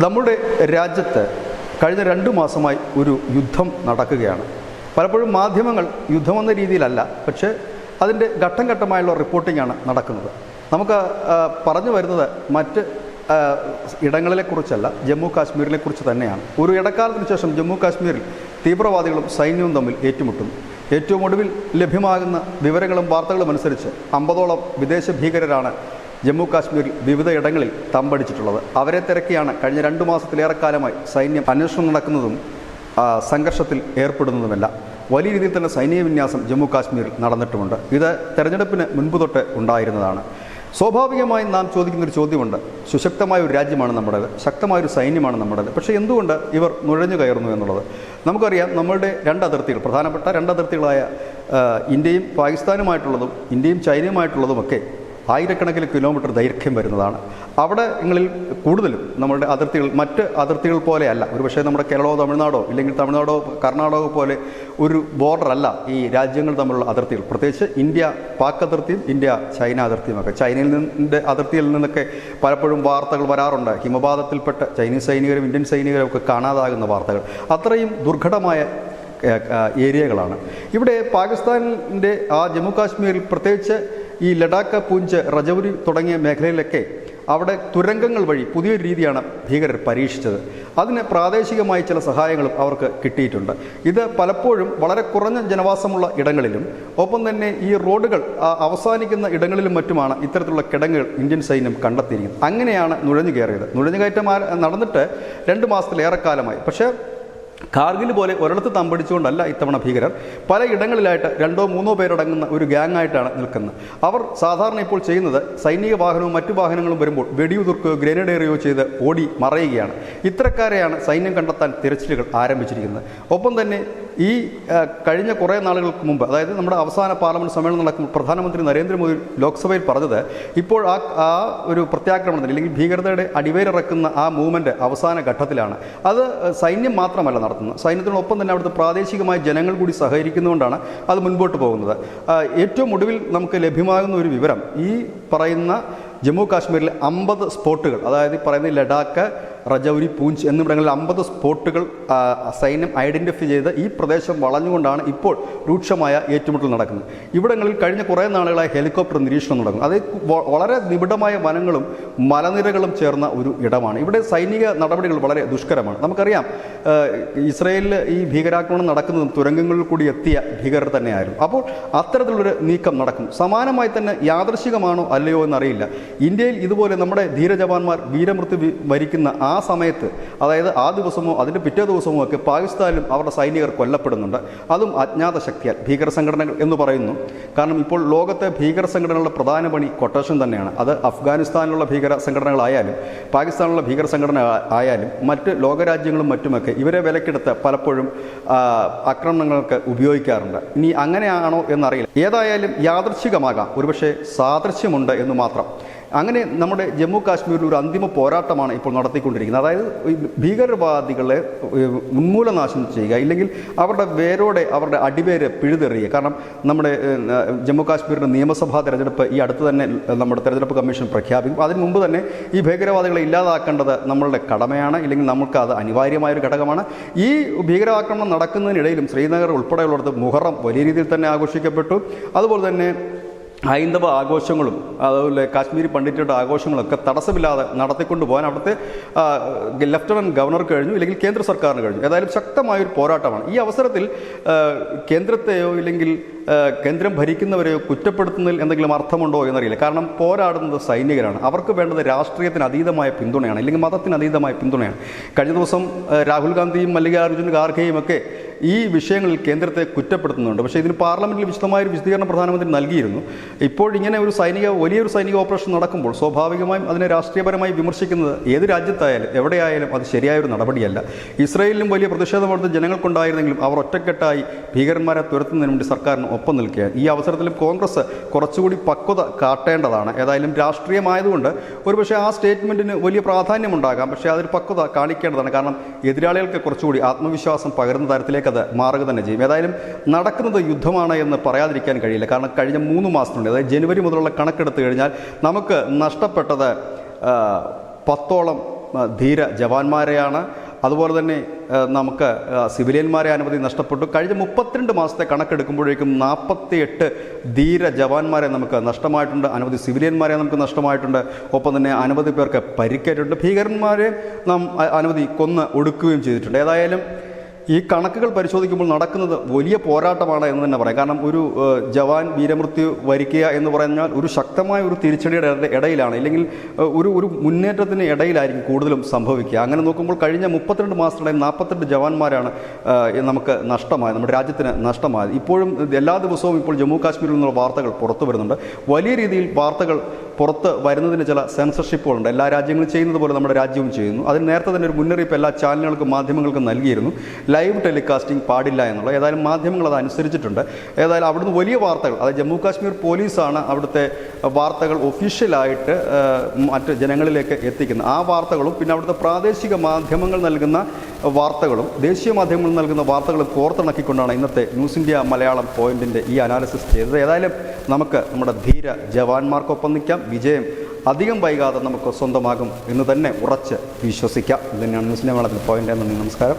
നമ്മുടെ രാജ്യത്ത് കഴിഞ്ഞ 2 മാസമായി ഒരു യുദ്ധം നടക്കുകയാണ്. പലപ്പോഴും മാധ്യമങ്ങൾ യുദ്ധമെന്ന രീതിയിലല്ല, പക്ഷേ അതിൻ്റെ ഘട്ടം ഘട്ടമായുള്ള റിപ്പോർട്ടിംഗാണ് നടക്കുന്നത്. നമുക്ക് പറഞ്ഞു വരുന്നത് മറ്റ് ഇടങ്ങളിലെക്കുറിച്ചല്ല, ജമ്മു കാശ്മീരിനെ കുറിച്ച് തന്നെയാണ്. ഒരു ഇടക്കാലത്തിന് ശേഷം ജമ്മു കാശ്മീരിൽ തീവ്രവാദികളും സൈന്യവും തമ്മിൽ ഏറ്റുമുട്ടുന്നു. ഏറ്റവും ഒടുവിൽ ലഭ്യമാകുന്ന വിവരങ്ങളും വാർത്തകളും അനുസരിച്ച് 50ഓളം വിദേശ ഭീകരരാണ് ജമ്മു കാശ്മീരിൽ വിവിധ ഇടങ്ങളിൽ തമ്പടിച്ചിട്ടുള്ളത്. അവരെ തിരക്കിയാണ് കഴിഞ്ഞ 2 മാസത്തിലേറെക്കാലമായി സൈന്യം അന്വേഷണം നടക്കുന്നതും സംഘർഷത്തിൽ ഏർപ്പെടുന്നതുമല്ല. വലിയ രീതിയിൽ തന്നെ സൈനിക വിന്യാസം ജമ്മു കാശ്മീരിൽ നടന്നിട്ടുമുണ്ട്. ഇത് തെരഞ്ഞെടുപ്പിന് മുൻപ് തൊട്ട് ഉണ്ടായിരുന്നതാണ്. സ്വാഭാവികമായും നാം ചോദിക്കുന്നൊരു ചോദ്യമുണ്ട്. സുശക്തമായ ഒരു രാജ്യമാണ് നമ്മുടേത്, ശക്തമായൊരു സൈന്യമാണ് നമ്മുടേത്. പക്ഷേ എന്തുകൊണ്ട് ഇവർ നുഴഞ്ഞു കയറുന്നു എന്നുള്ളത് നമുക്കറിയാം. നമ്മളുടെ 2 അതിർത്തികൾ, പ്രധാനപ്പെട്ട 2 അതിർത്തികളായ ഇന്ത്യയും പാകിസ്ഥാനുമായിട്ടുള്ളതും ഇന്ത്യയും ചൈനയുമായിട്ടുള്ളതുമൊക്കെ ആയിരക്കണക്കിന് കിലോമീറ്റർ ദൈർഘ്യം വരുന്നതാണ്. അവിടങ്ങളിൽ കൂടുതലും നമ്മളുടെ അതിർത്തികൾ മറ്റ് അതിർത്തികൾ പോലെയല്ല. ഒരുപക്ഷെ നമ്മുടെ കേരളമോ തമിഴ്നാടോ ഇല്ലെങ്കിൽ തമിഴ്നാടോ കർണാടകോ പോലെ ഒരു ബോർഡറല്ല ഈ രാജ്യങ്ങൾ തമ്മിലുള്ള അതിർത്തികൾ. പ്രത്യേകിച്ച് ഇന്ത്യ പാക് അതിർത്തിയും ഇന്ത്യ ചൈന അതിർത്തിയുമൊക്കെ. ചൈനയിൽ നിന്നിൻ്റെ അതിർത്തിയിൽ നിന്നൊക്കെ പലപ്പോഴും വാർത്തകൾ വരാറുണ്ട്. ഹിമപാതത്തിൽപ്പെട്ട ചൈനീസ് സൈനികരും ഇന്ത്യൻ സൈനികരും ഒക്കെ കാണാതാകുന്ന വാർത്തകൾ. അത്രയും ദുർഘടമായ ഏരിയകളാണ്. ഇവിടെ പാകിസ്ഥാനിൻ്റെ ജമ്മു കാശ്മീരിൽ പ്രത്യേകിച്ച് ഈ ലഡാക്ക്, പൂഞ്ച്, രജൗരി തുടങ്ങിയ മേഖലയിലൊക്കെ അവിടെ തുരങ്കങ്ങൾ വഴി പുതിയൊരു രീതിയാണ് ഭീകരർ പരീക്ഷിച്ചത്. അതിന് പ്രാദേശികമായി ചില സഹായങ്ങളും അവർക്ക് കിട്ടിയിട്ടുണ്ട്. ഇത് പലപ്പോഴും വളരെ കുറഞ്ഞ ജനവാസമുള്ള ഇടങ്ങളിലും ഒപ്പം തന്നെ ഈ റോഡുകൾ അവസാനിക്കുന്ന ഇടങ്ങളിലും മറ്റുമാണ് ഇത്തരത്തിലുള്ള കിടങ്ങുകൾ ഇന്ത്യൻ സൈന്യം കണ്ടെത്തിയിരിക്കുന്നത്. അങ്ങനെയാണ് നുഴഞ്ഞു കയറിയത്. നുഴഞ്ഞുകയറ്റം നടന്നിട്ട് 2 മാസത്തിലേറെക്കാലമായി. പക്ഷേ കാർഗിൽ പോലെ ഒരിടത്ത് തമ്പടിച്ചുകൊണ്ടല്ല ഇത്തവണ ഭീകരർ പല ഇടങ്ങളിലായിട്ട് 2-3 പേരടങ്ങുന്ന ഒരു ഗ്യാങ്ങായിട്ടാണ് നിൽക്കുന്നത്. അവർ സാധാരണ ഇപ്പോൾ ചെയ്യുന്നത് സൈനിക വാഹനവും മറ്റു വാഹനങ്ങളും വരുമ്പോൾ വെടിയുതിർക്കുകയോ ഗ്രനേഡ് എറിയുകയോ ചെയ്ത് ഓടി മറയുകയാണ്. ഇത്തരക്കാരെയാണ് സൈന്യം കണ്ടെത്താൻ തിരച്ചിലുകൾ ആരംഭിച്ചിരിക്കുന്നത്. ഒപ്പം തന്നെ ഈ കഴിഞ്ഞ കുറേ നാളുകൾക്ക് മുമ്പ്, അതായത് നമ്മുടെ അവസാന പാർലമെൻറ്റ് സമ്മേളനം നടക്കുമ്പോൾ പ്രധാനമന്ത്രി നരേന്ദ്രമോദി ലോക്സഭയിൽ പറഞ്ഞത് ഇപ്പോൾ ആ ഒരു പ്രത്യാക്രമണത്തിന് അല്ലെങ്കിൽ ഭീകരതയുടെ അടിവേരിറക്കുന്ന ആ മൂവ്മെൻറ്റ് അവസാന ഘട്ടത്തിലാണ്. അത് സൈന്യം മാത്രമല്ല നടത്തുന്നത്, സൈന്യത്തിനൊപ്പം തന്നെ അവിടുത്തെ പ്രാദേശികമായ ജനങ്ങൾ കൂടി സഹകരിക്കുന്നതുകൊണ്ടാണ് അത് മുൻപോട്ട് പോകുന്നത്. ഏറ്റവും ഒടുവിൽ നമുക്ക് ലഭ്യമാകുന്ന ഒരു വിവരം, ഈ പറയുന്ന ജമ്മു കാശ്മീരിലെ 50 സ്പോട്ടുകൾ, അതായത് പറയുന്ന ലഡാക്ക്, രജൗരി, പൂഞ്ച് എന്നിവിടങ്ങളിൽ 50 സ്പോട്ടുകൾ സൈന്യം ഐഡൻറ്റിഫൈ ചെയ്ത് ഈ പ്രദേശം വളഞ്ഞുകൊണ്ടാണ് ഇപ്പോൾ രൂക്ഷമായ ഏറ്റുമുട്ടൽ നടക്കുന്നത്. ഇവിടങ്ങളിൽ കഴിഞ്ഞ കുറേ നാളുകളായി ഹെലികോപ്റ്റർ നിരീക്ഷണം നടക്കുന്നു. അത് വളരെ നിബിഡമായ വനങ്ങളും മലനിരകളും ചേർന്ന ഒരു ഇടമാണ്. ഇവിടെ സൈനിക നടപടികൾ വളരെ ദുഷ്കരമാണ്. നമുക്കറിയാം, ഇസ്രയേലിൽ ഈ ഭീകരാക്രമണം നടക്കുന്നതും തുരങ്കങ്ങളിൽ കൂടി എത്തിയ ഭീകരർ തന്നെയായിരുന്നു. അപ്പോൾ അത്തരത്തിലുള്ളൊരു നീക്കം നടക്കും. സമാനമായി തന്നെ യാദൃശികമാണോ അല്ലയോ എന്നറിയില്ല, ഇന്ത്യയിൽ ഇതുപോലെ നമ്മുടെ ധീരജവാന്മാർ വീരമൃത്യു വരിക്കുന്ന ആ സമയത്ത്, അതായത് ആ ദിവസമോ അതിൻ്റെ പിറ്റേ ദിവസമോ ഒക്കെ പാകിസ്ഥാനിലും അവരുടെ സൈനികർ കൊല്ലപ്പെടുന്നുണ്ട്. അതും അജ്ഞാത ശക്തിയാൽ. ഭീകര സംഘടനകൾ എന്ന് പറയുന്നു. കാരണം ഇപ്പോൾ ലോകത്തെ ഭീകര സംഘടനകളുടെ പ്രധാന പണി കൊട്ടേഷൻ തന്നെയാണ്. അത് അഫ്ഗാനിസ്ഥാനിലുള്ള ഭീകര സംഘടനകളായാലും പാകിസ്ഥാനിലുള്ള ഭീകര സംഘടന ആയാലും മറ്റ് ലോകരാജ്യങ്ങളും മറ്റുമൊക്കെ ഇവരെ വിലക്കെടുത്ത് പലപ്പോഴും ആക്രമണങ്ങൾക്ക് ഉപയോഗിക്കാറുണ്ട്. ഇനി അങ്ങനെയാണോ എന്നറിയില്ല. ഏതായാലും യാദൃച്ഛികമാകാം, ഒരുപക്ഷെ സാദൃശ്യമുണ്ട് എന്ന് മാത്രം. അങ്ങനെ നമ്മുടെ ജമ്മു കാശ്മീരിൽ ഒരു അന്തിമ പോരാട്ടമാണ് ഇപ്പോൾ നടത്തിക്കൊണ്ടിരിക്കുന്നത്. അതായത് ഭീകരവാദികളെ ഉന്മൂലനാശം ചെയ്യുക, ഇല്ലെങ്കിൽ അവരുടെ വേരോടെ അവരുടെ അടിവേര് പിഴുതെറിയുക. കാരണം നമ്മുടെ ജമ്മു കാശ്മീരിൻ്റെ നിയമസഭാ തെരഞ്ഞെടുപ്പ് ഈ അടുത്ത് തന്നെ നമ്മുടെ തെരഞ്ഞെടുപ്പ് കമ്മീഷൻ പ്രഖ്യാപിക്കും. അതിന് മുമ്പ് തന്നെ ഈ ഭീകരവാദികളെ ഇല്ലാതാക്കേണ്ടത് നമ്മളുടെ കടമയാണ്, ഇല്ലെങ്കിൽ നമുക്ക് അത് അനിവാര്യമായൊരു ഘടകമാണ്. ഈ ഭീകരാക്രമണം നടക്കുന്നതിനിടയിലും ശ്രീനഗർ ഉൾപ്പെടെയുള്ളിടത്ത് മുഹറം വലിയ രീതിയിൽ തന്നെ ആഘോഷിക്കപ്പെട്ടു. അതുപോലെ തന്നെ ഹൈന്ദവ ആഘോഷങ്ങളും അതുപോലെ കാശ്മീരി പണ്ഡിറ്റുകളുടെ ആഘോഷങ്ങളൊക്കെ തടസ്സമില്ലാതെ നടത്തിക്കൊണ്ടു പോകാൻ അവിടുത്തെ ലഫ്റ്റനൻറ്റ് ഗവർണർക്ക് കഴിഞ്ഞു, ഇല്ലെങ്കിൽ കേന്ദ്ര സർക്കാരിന് കഴിഞ്ഞു. ഏതായാലും ശക്തമായൊരു പോരാട്ടമാണ്. ഈ അവസരത്തിൽ കേന്ദ്രത്തെയോ ഇല്ലെങ്കിൽ കേന്ദ്രം ഭരിക്കുന്നവരെയോ കുറ്റപ്പെടുത്തുന്നതിൽ എന്തെങ്കിലും അർത്ഥമുണ്ടോ എന്നറിയില്ല. കാരണം പോരാടുന്നത് സൈനികരാണ്. അവർക്ക് വേണ്ടത് രാഷ്ട്രീയത്തിന് അതീതമായ പിന്തുണയാണ്, ഇല്ലെങ്കിൽ മതത്തിന് അതീതമായ പിന്തുണയാണ്. കഴിഞ്ഞ ദിവസം രാഹുൽ ഗാന്ധിയും മല്ലികാർജ്ജുൻ ഖാർഗെയും ഒക്കെ ഈ വിഷയങ്ങളിൽ കേന്ദ്രത്തെ കുറ്റപ്പെടുത്തുന്നുണ്ട്. പക്ഷേ ഇതിന് പാർലമെൻറ്റിൽ വിശദമായൊരു വിശദീകരണം പ്രധാനമന്ത്രി നൽകിയിരുന്നു. ഇപ്പോൾ ഇങ്ങനെ ഒരു വലിയൊരു സൈനിക ഓപ്പറേഷൻ നടക്കുമ്പോൾ സ്വാഭാവികമായും അതിനെ രാഷ്ട്രീയപരമായി വിമർശിക്കുന്നത് ഏത് രാജ്യത്തായാലും എവിടെയായാലും അത് ശരിയായൊരു നടപടിയല്ല. ഇസ്രയേലിലും വലിയ പ്രതിഷേധം അവിടുത്തെ ജനങ്ങൾക്കുണ്ടായിരുന്നെങ്കിലും അവർ ഒറ്റക്കെട്ടായി ഭീകരന്മാരെ തുരത്തുന്നതിന് വേണ്ടി സർക്കാരിന് ഒപ്പം നിൽക്കുകയാണ്. ഈ അവസരത്തിലും കോൺഗ്രസ് കുറച്ചുകൂടി പക്വത കാട്ടേണ്ടതാണ്. ഏതായാലും രാഷ്ട്രീയമായതുകൊണ്ട് ഒരുപക്ഷെ ആ സ്റ്റേറ്റ്മെൻറ്റിന് വലിയ പ്രാധാന്യമുണ്ടാകാം, പക്ഷേ അതൊരു പക്വത കാണിക്കേണ്ടതാണ്. കാരണം എതിരാളികൾക്ക് കുറച്ചുകൂടി ആത്മവിശ്വാസം പകരുന്ന തരത്തിലേക്ക് അത് മാറുക തന്നെ ചെയ്യും. ഏതായാലും നടക്കുന്നത് യുദ്ധമാണ് എന്ന് പറയാതിരിക്കാൻ കഴിയില്ല. കാരണം കഴിഞ്ഞ 3 മാസത്തിനുണ്ട്, അതായത് ജനുവരി മുതലുള്ള കണക്കെടുത്ത് കഴിഞ്ഞാൽ നമുക്ക് നഷ്ടപ്പെട്ടത് 10ഓളം ധീര ജവാന്മാരെയാണ്. അതുപോലെ തന്നെ നമുക്ക് സിവിലിയന്മാരെ അനവധി നഷ്ടപ്പെട്ടു. കഴിഞ്ഞ 32 മാസത്തെ കണക്കെടുക്കുമ്പോഴേക്കും 48 ധീര ജവാന്മാരെ നമുക്ക് നഷ്ടമായിട്ടുണ്ട്. അനവധി സിവിലിയന്മാരെ നമുക്ക് നഷ്ടമായിട്ടുണ്ട്. ഒപ്പം തന്നെ അനവധി പേർക്ക് പരിക്കേറ്റിട്ടുണ്ട്. ഭീകരന്മാരെ നാം അനവധി കൊന്ന് ഒടുക്കുകയും ചെയ്തിട്ടുണ്ട്. ഏതായാലും ഈ കണക്കുകൾ പരിശോധിക്കുമ്പോൾ നടക്കുന്നത് വലിയ പോരാട്ടമാണ് എന്ന് തന്നെ പറയാം. കാരണം ഒരു ജവാൻ വീരമൃത്യു വരിക്കുക എന്ന് പറഞ്ഞാൽ ഒരു ശക്തമായ ഒരു തിരിച്ചടിയുടെ ഇടയിലാണ്, ഇല്ലെങ്കിൽ ഒരു മുന്നേറ്റത്തിന് ഇടയിലായിരിക്കും കൂടുതലും സംഭവിക്കുക. അങ്ങനെ നോക്കുമ്പോൾ കഴിഞ്ഞ 32 മാസത്തിനിടെ 48 ജവാന്മാരാണ് നമുക്ക് നഷ്ടമായത്, നമ്മുടെ രാജ്യത്തിന് നഷ്ടമായത്. ഇപ്പോഴും എല്ലാ ദിവസവും ഇപ്പോൾ ജമ്മു കാശ്മീരിൽ നിന്നുള്ള വാർത്തകൾ പുറത്തു വരുന്നുണ്ട്. വലിയ രീതിയിൽ വാർത്തകൾ പുറത്ത് വരുന്നതിന് ചില സെൻസർഷിപ്പുകളുണ്ട്. എല്ലാ രാജ്യങ്ങളും ചെയ്യുന്നത് പോലെ നമ്മുടെ രാജ്യവും ചെയ്യുന്നു. അതിന് നേരത്തെ തന്നെ ഒരു മുന്നറിയിപ്പ് എല്ലാ ചാനലുകൾക്കും മാധ്യമങ്ങൾക്കും നൽകിയിരുന്നു, ലൈവ് ടെലികാസ്റ്റിംഗ് പാടില്ല എന്നുള്ളത്. ഏതായാലും മാധ്യമങ്ങൾ അത് അനുസരിച്ചിട്ടുണ്ട്. ഏതായാലും അവിടുന്ന് വലിയ വാർത്തകൾ, അതായത് ജമ്മു കാശ്മീർ പോലീസാണ് അവിടുത്തെ വാർത്തകൾ ഒഫീഷ്യലായിട്ട് മറ്റ് ജനങ്ങളിലേക്ക് എത്തിക്കുന്നത്. ആ വാർത്തകളും പിന്നെ അവിടുത്തെ പ്രാദേശിക മാധ്യമങ്ങൾ നൽകുന്ന വാർത്തകളും ദേശീയ മാധ്യമങ്ങൾ നൽകുന്ന വാർത്തകളും കോർത്തിണക്കിക്കൊണ്ടാണ് ഇന്നത്തെ ന്യൂസ് ഇന്ത്യ മലയാളം പോയിന്റിൻ്റെ ഈ അനാലിസിസ് ചെയ്തത്. ഏതായാലും നമുക്ക് നമ്മുടെ ധീര ജവാന്മാർക്കൊപ്പം നിൽക്കാം. വിജയം അധികം വൈകാതെ നമുക്ക് സ്വന്തമാകും എന്ന് തന്നെ ഉറച്ച് വിശ്വസിക്കാം. ഇത് തന്നെയാണ് ന്യൂസ് ഇന്ത്യ മലയാളത്തിൽ പോയിന്റ്. നന്ദി, നമസ്കാരം.